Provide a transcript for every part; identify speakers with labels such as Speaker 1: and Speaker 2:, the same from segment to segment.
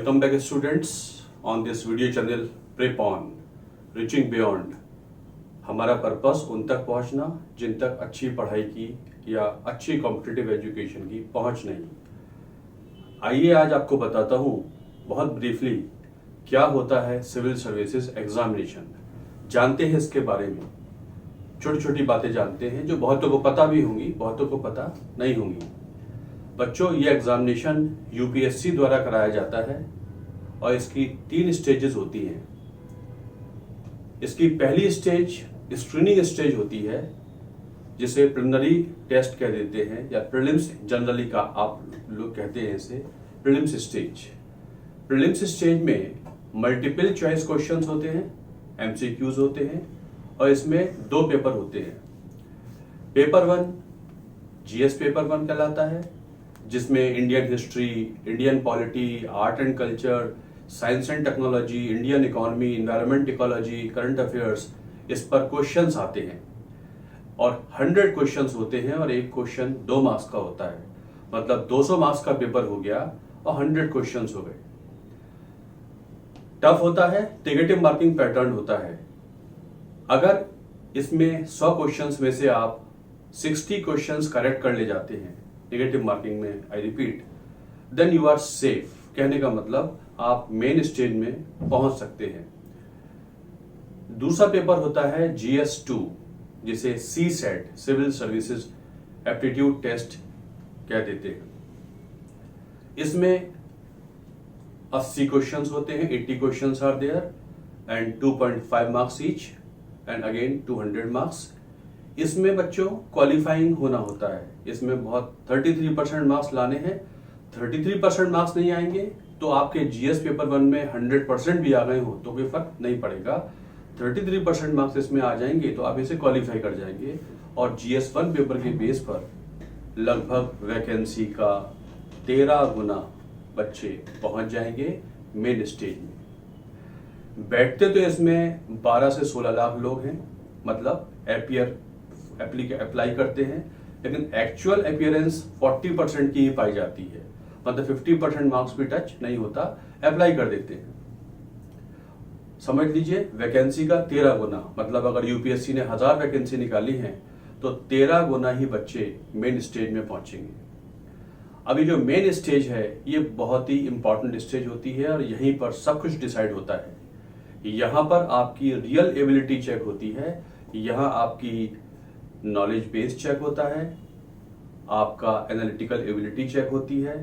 Speaker 1: Welcome back students on this video channel Prep on Reaching Beyond। हमारा purpose उन तक पहुंचना जिन तक अच्छी पढ़ाई की या अच्छी कॉम्पिटिटिव एजुकेशन की पहुंच नहीं। आइए आज आपको बताता हूं बहुत ब्रीफली क्या होता है सिविल सर्विसेज एग्जामिनेशन। जानते हैं इसके बारे में, छोटी छोटी बातें जानते हैं जो बहुतों को पता भी होंगी, बहुतों को पता नहीं होंगी। बच्चों, ये एग्जामिनेशन यूपीएससी द्वारा कराया जाता है और इसकी 3 स्टेजेस होती हैं। इसकी पहली स्टेज स्क्रीनिंग स्टेज होती है, जिसे प्रिलिमिनरी टेस्ट कह देते हैं या प्रीलिम्स जनरली का आप लोग कहते हैं इसे प्रीलिम्स स्टेज। प्रीलिम्स स्टेज में मल्टीपल चॉइस क्वेश्चंस होते हैं, एमसीक्यूज होते हैं और इसमें 2 पेपर होते हैं। पेपर 1 जीएस पेपर 1 कहलाता है, जिसमें Indian history, Indian polity, art and culture, science and technology, Indian economy, environment ecology, current affairs, इस पर क्वेश्चंस आते हैं और 100 क्वेश्चंस होते हैं और एक क्वेश्चन 2 मार्क्स का होता है। मतलब 200 मार्क्स का पेपर हो गया और 100 क्वेश्चंस हो गए। टफ होता है, नेगेटिव मार्किंग पैटर्न होता है। अगर इसमें 100 क्वेश्चंस में से आप 60 क्वेश्चंस करेक्ट कर ले जाते हैं नेगेटिव मार्किंग में, I repeat, then you are safe. कहने का मतलब आप मेन स्टेज में पहुंच सकते हैं। दूसरा पेपर होता है GS2, जिसे CSET civil services aptitude test कह देते हैं। इसमें 80 क्वेश्चंस होते हैं, 80 questions are there and 2.5 marks each and again 200 marks. इसमें बच्चों क्वालिफाइंग होना होता है। इसमें बहुत 33% मार्क्स लाने हैं। 33% मार्क्स नहीं आएंगे तो आपके जीएस पेपर 1 में 100% भी आ गए हो तो कोई फर्क नहीं पड़ेगा। 33% मार्क्स इसमें आ जाएंगे तो आप इसे क्वालिफाई कर जाएंगे और GS1 पेपर के बेस पर लगभग वैकेंसी का 13 गुना बच्चे पहुंच जाएंगे मेन स्टेज में। बैठते तो इसमें 12 से 16 लाख लोग हैं, मतलब अप्लाई करते हैं, लेकिन एक्चुअल अपीयरेंस 40% की ही पाई जाती है। मतलब 50% मार्क्स भी टच नहीं होता, अप्लाई कर देते हैं। समझ लीजिए, वैकेंसी का 13 गुना, मतलब अगर यूपीएससी ने 1000 वैकेंसी निकाली है तो 13 गुना ही बच्चे मेन स्टेज में पहुंचेंगे। अभी जो मेन स्टेज है ये बहुत ही इंपॉर्टेंट स्टेज होती है और यहीं पर सब कुछ डिसाइड होता है। यहाँ पर आपकी रियल एबिलिटी चेक होती है, यहाँ आपकी नॉलेज बेस चेक होता है, आपका एनालिटिकल एबिलिटी चेक होती है,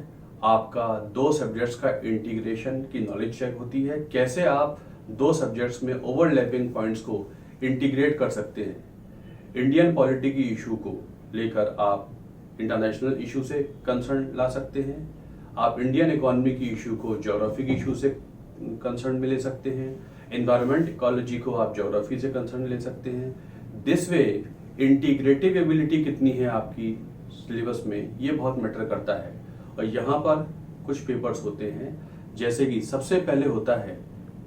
Speaker 1: आपका 2 सब्जेक्ट्स का इंटीग्रेशन की नॉलेज चेक होती है, कैसे आप 2 सब्जेक्ट्स में ओवरलैपिंग पॉइंट्स को इंटीग्रेट कर सकते हैं। इंडियन पॉलिटी की इशू को लेकर आप इंटरनेशनल इशू से कंसर्न ला सकते हैं। आप इंडियन इकोनॉमी की इशू को ज्योग्राफी की इशू से कंसर्न में ले सकते हैं। एनवायरमेंट इकोलॉजी को आप ज्योग्राफी से कंसर्न ले सकते हैं। दिस वे इंटीग्रेटिव एबिलिटी कितनी है आपकी सिलेबस में, ये बहुत मैटर करता है। और यहाँ पर कुछ पेपर्स होते हैं, जैसे कि सबसे पहले होता है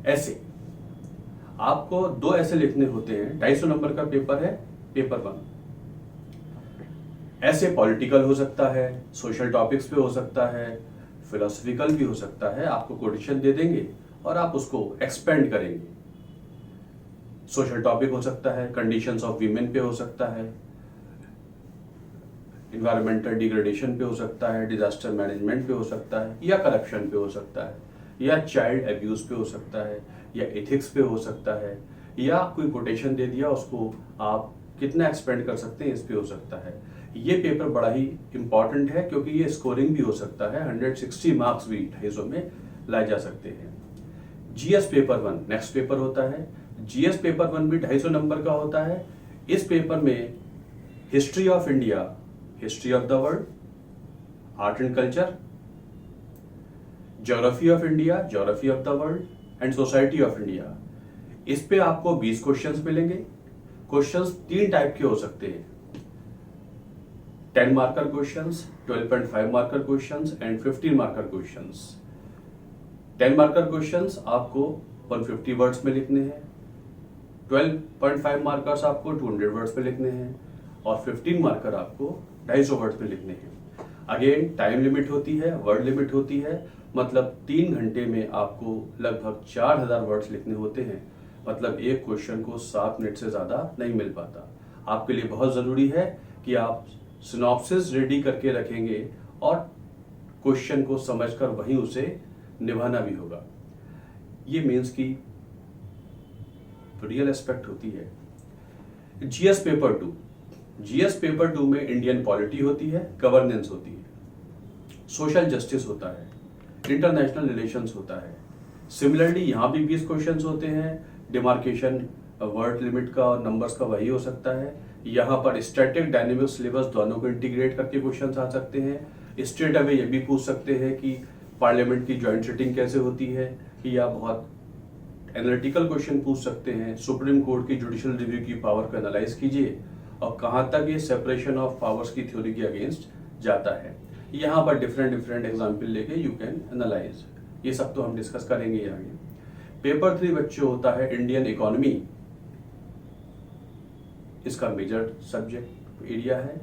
Speaker 1: ऐसे। आपको 2 ऐसे लिखने होते हैं। 250 नंबर का पेपर है पेपर 1। ऐसे पॉलिटिकल हो सकता है, सोशल टॉपिक्स पे हो सकता है, फिलोसफिकल भी हो सकता है। आपको क्वेश्चन दे देंगे और आप उसको एक्सपेंड करेंगे। सोशल टॉपिक हो सकता है, कंडीशंस ऑफ वीमेन पे हो सकता है, इन्वायरमेंटल डिग्रेडेशन पे हो सकता है, डिजास्टर मैनेजमेंट पे हो सकता है, या करप्शन पे हो सकता है, या चाइल्ड अब्यूज पे हो सकता है, या एथिक्स पे हो सकता है, या कोई कोटेशन दे दिया उसको आप कितना एक्सपेंड कर सकते हैं इस पे हो सकता है। ये पेपर बड़ा ही इंपॉर्टेंट है क्योंकि ये स्कोरिंग भी हो सकता है। 160 मार्क्स भी 250 में लाए जा सकते हैं। जीएस पेपर 1 नेक्स्ट पेपर होता है। जीएस पेपर 1 भी 250 नंबर का होता है। इस पेपर में history of India, history of the world, art and culture, geography of India, geography of the world and society of India, इस पे आपको 20 क्वेश्चंस मिलेंगे। क्वेश्चंस 3 टाइप के हो सकते हैं, 10 marker questions, 12.5 marker questions and 15 marker questions. 10 marker questions आपको 150 words में लिखने हैं, 12.5 मार्कर्स आपको 200 वर्ड्स में लिखने हैं और 15 मार्कर आपको 250 वर्ड्स में लिखने हैं। अगेन टाइम लिमिट होती है, वर्ड लिमिट होती है, मतलब 3 घंटे में आपको लगभग 4000 वर्ड्स लिखने होते हैं। मतलब एक क्वेश्चन को 7 मिनट से ज़्यादा नहीं मिल पाता। आपके लिए बहुत ज़रूरी है कि आप सिनॉप्सिस रेडी करके रखेंगे और क्वेश्चन को समझकर वहीं उसे निभाना भी होगा। ये मेंस की रियल एस्पेक्ट होती है। जीएस पेपर 2, जीएस पेपर 2 में इंडियन पॉलिटी होती है, गवर्नेंस होती है, सोशल जस्टिस होता है, इंटरनेशनल रिलेशंस होता है। सिमिलरली यहाँ भी 20 क्वेश्चंस होते हैं। डिमार्केशन वर्ड लिमिट का और नंबर्स का वही हो सकता है। यहाँ पर स्टैटिक डायनेमिक सिलेबस दोनों को इंटीग्रेट करके क्वेश्चंस आ सकते हैं। स्ट्रेट अवे ये भी पूछ सकते हैं कि पार्लियामेंट की ज्वाइंट सिटिंग कैसे होती है, या बहुत एनालिटिकल क्वेश्चन पूछ सकते हैं। सुप्रीम कोर्ट की जुडिशियल रिव्यू की पावर को एनालाइज कीजिए और कहाँ तक ये सेपरेशन ऑफ पावर्स की थ्योरी के अगेंस्ट जाता है। यहाँ पर डिफरेंट एग्जाम्पल लेके यू कैन एनालाइज। ये सब तो हम डिस्कस करेंगे आगे। पेपर 3 बच्चों होता है इंडियन इकोनॉमी, इसका मेजर सब्जेक्ट एरिया है।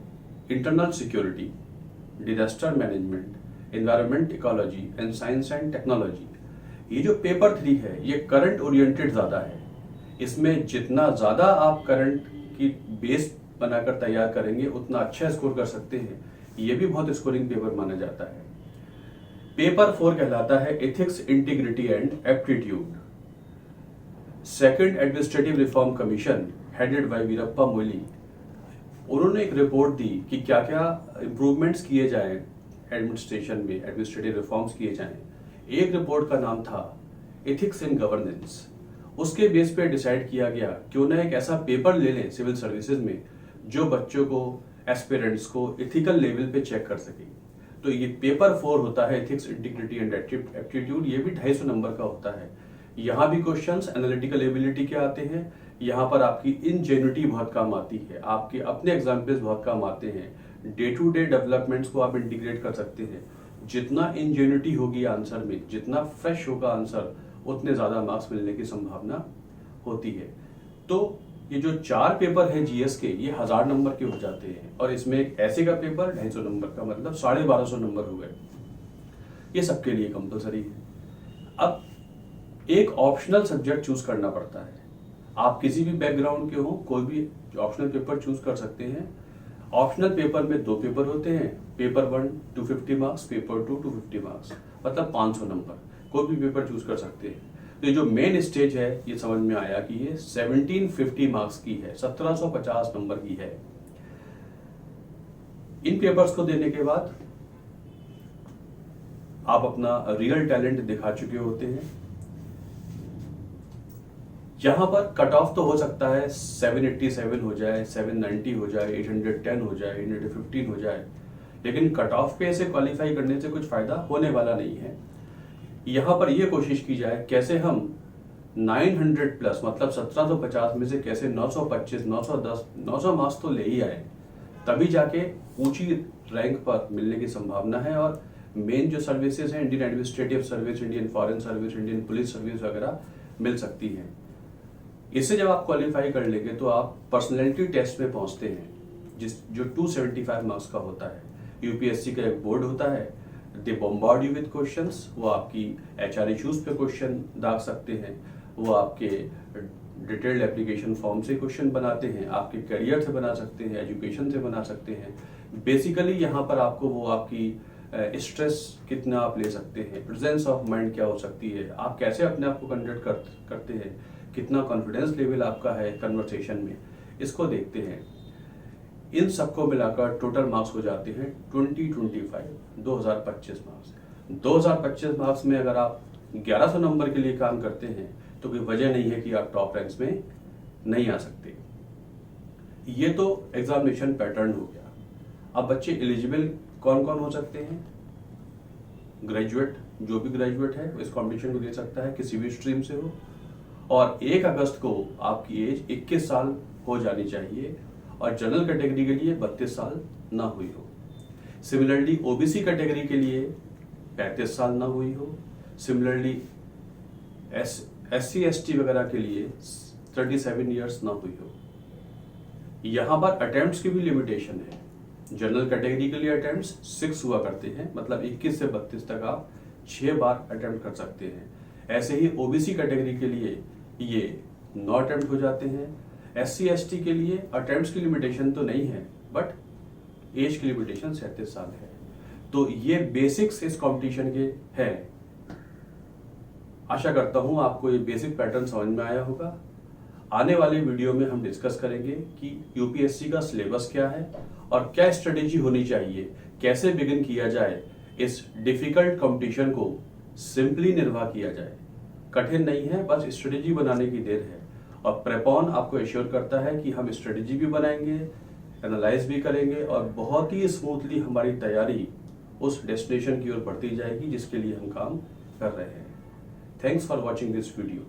Speaker 1: Internal security, disaster management, environment ecology and science and technology. ये जो पेपर 3 है ये करंट ओरिएंटेड ज़्यादा है। इसमें जितना ज़्यादा आप करंट की बेस बनाकर तैयार करेंगे उतना अच्छा स्कोर कर सकते हैं। ये भी बहुत स्कोरिंग पेपर माना जाता है। पेपर 4 कहलाता है ethics, integrity and aptitude. Second administrative reform commission headed by Veerappa Moily, उन्होंने एक रिपोर्ट दी कि क्या क्या इंप्रूवमेंट्स किए जाएं एडमिनिस्ट्रेशन में, एडमिनिस्ट्रेटिव रिफॉर्म्स किए जाएं। एक रिपोर्ट का नाम था एथिक्स इन गवर्नेंस। उसके बेस पे डिसाइड किया गया क्यों ना एक ऐसा पेपर ले लें सिविल सर्विसेज में जो बच्चों को, एस्पिरेंट्स को एथिकल लेवल पे चेक कर सके। तो ये पेपर 4 होता है एथिक्स, इंटीग्रिटी एंड एप्टीट्यूड। ये भी 250 नंबर का होता है। यहाँ भी क्वेश्चंस एनालिटिकल एबिलिटी के आते हैं। यहाँ पर आपकी इंजेन्युइटी बहुत काम आती है, आपके अपने एग्जाम्पल्स बहुत काम आते हैं। डे टू डे डेवलपमेंट्स को आप इंटीग्रेट कर सकते हैं। जितना इंजेन्युइटी होगी आंसर में, जितना फ्रेश होगा आंसर, उतने ज्यादा मार्क्स मिलने की संभावना होती है। तो ये जो 4 पेपर है जीएस के, ये 1000 नंबर के हो जाते हैं। और इसमें एक ऐसे का पेपर 250 नंबर का, मतलब 1250 नंबर हो गए। ये सबके लिए कंपलसरी है। अब एक ऑप्शनल सब्जेक्ट चूज करना पड़ता है। आप किसी भी बैकग्राउंड के हो, कोई भी ऑप्शनल पेपर चूज कर सकते हैं। ऑप्शनल पेपर में 2 पेपर होते हैं। पेपर 1 250 मार्क्स, पेपर 2 250 मार्क्स, मतलब 500 नंबर। कोई भी पेपर चूज कर सकते हैं। तो ये जो मेन स्टेज है, ये समझ में आया कि ये 1750 मार्क्स की है, 1750 नंबर की है। इन पेपर्स को देने के बाद आप अपना रियल टैलेंट दिखा चुके होते हैं। यहां पर कट ऑफ तो हो सकता है 787 हो जाए, 790 हो जाए, 810 हो जाए, 815 हो जाए, लेकिन कट ऑफ पे ऐसे क्वालिफाई करने से कुछ फायदा होने वाला नहीं है। यहां पर यह कोशिश की जाए कैसे हम 900 प्लस, मतलब 1750 में से कैसे 925, 910, 900 मार्क्स तो ले ही आए, तभी जाके ऊंची रैंक पर मिलने की संभावना है। और मेन जो सर्विसेज हैं, Indian administrative service, Indian foreign service, Indian police service वगैरह मिल सकती हैं। इससे जब आप क्वालिफाई कर लेंगे तो आप पर्सनैलिटी टेस्ट में पहुंचते हैं, जो 275 मार्क्स का होता है। यूपीएससी का एक बोर्ड होता है, दे बॉम्बार्ड यू विद क्वेश्चंस। वो आपकी एचआर इश्यूज पे क्वेश्चन दाग सकते हैं, वो आपके डिटेल्ड एप्लीकेशन फॉर्म से क्वेश्चन बनाते हैं, आपके करियर से बना सकते हैं, एजुकेशन से बना सकते हैं। बेसिकली यहाँ पर आपको वो आपकी स्ट्रेस कितना आप ले सकते हैं, प्रेजेंस ऑफ माइंड क्या हो सकती है, आप कैसे अपने आप को कंडक्ट करते हैं, कितना कॉन्फिडेंस लेवल आपका है कन्वर्सेशन में, इसको देखते हैं। इन सबको मिलाकर टोटल मार्क्स हो जाते हैं 2025 मार्क्स। 2025 मार्क्स में अगर आप 1100 नंबर के लिए काम करते हैं तो कोई वजह नहीं है कि आप टॉप रैंक्स में नहीं आ सकते। ये तो एग्जामिनेशन पैटर्न हो गया। अब बच्चे एलिजिबल कौन कौन हो सकते हैं? ग्रेजुएट, जो भी ग्रेजुएट है इस कॉम्पिटिशन को दे सकता है, किसी भी स्ट्रीम से हो, और 1 अगस्त को आपकी एज 21 साल हो जानी चाहिए और जनरल कैटेगरी के लिए 32 साल ना हुई हो। सिमिलरली ओबीसी कैटेगरी के लिए 35 साल ना हुई हो। सिमिलरली SC ST वगैरह के लिए 37 ईयर्स ना हुई हो। यहाँ पर अटेम्प्ट्स की भी लिमिटेशन है। जनरल कैटेगरी के लिए अटेम्प्ट्स 6 हुआ करते हैं, मतलब 21 से 32 तक आप 6 बार अटेम्प्ट कर सकते हैं। ऐसे ही ओबीसी कैटेगरी के लिए ये 9 अटेम्प्ट हो जाते हैं। SC ST के लिए अटेम्प्ट्स की लिमिटेशन तो नहीं है, बट एज की लिमिटेशन 37 साल है। तो ये बेसिक्स इस कंपटीशन के हैं। आशा करता हूं आपको ये बेसिक पैटर्न समझ में आया होगा। आने वाले वीडियो में हम डिस्कस करेंगे कि यूपीएससी का सिलेबस क्या है और क्या स्ट्रेटेजी होनी चाहिए, कैसे बिगिन किया जाए, इस डिफिकल्ट कंपटीशन को सिंपली निर्वाह किया जाए। कठिन नहीं है, बस स्ट्रेटेजी बनाने की देर है। और प्रेपॉन आपको एश्योर करता है कि हम स्ट्रेटेजी भी बनाएंगे, एनालाइज भी करेंगे और बहुत ही स्मूथली हमारी तैयारी उस डेस्टिनेशन की ओर बढ़ती जाएगी जिसके लिए हम काम कर रहे हैं। Thanks for watching this video.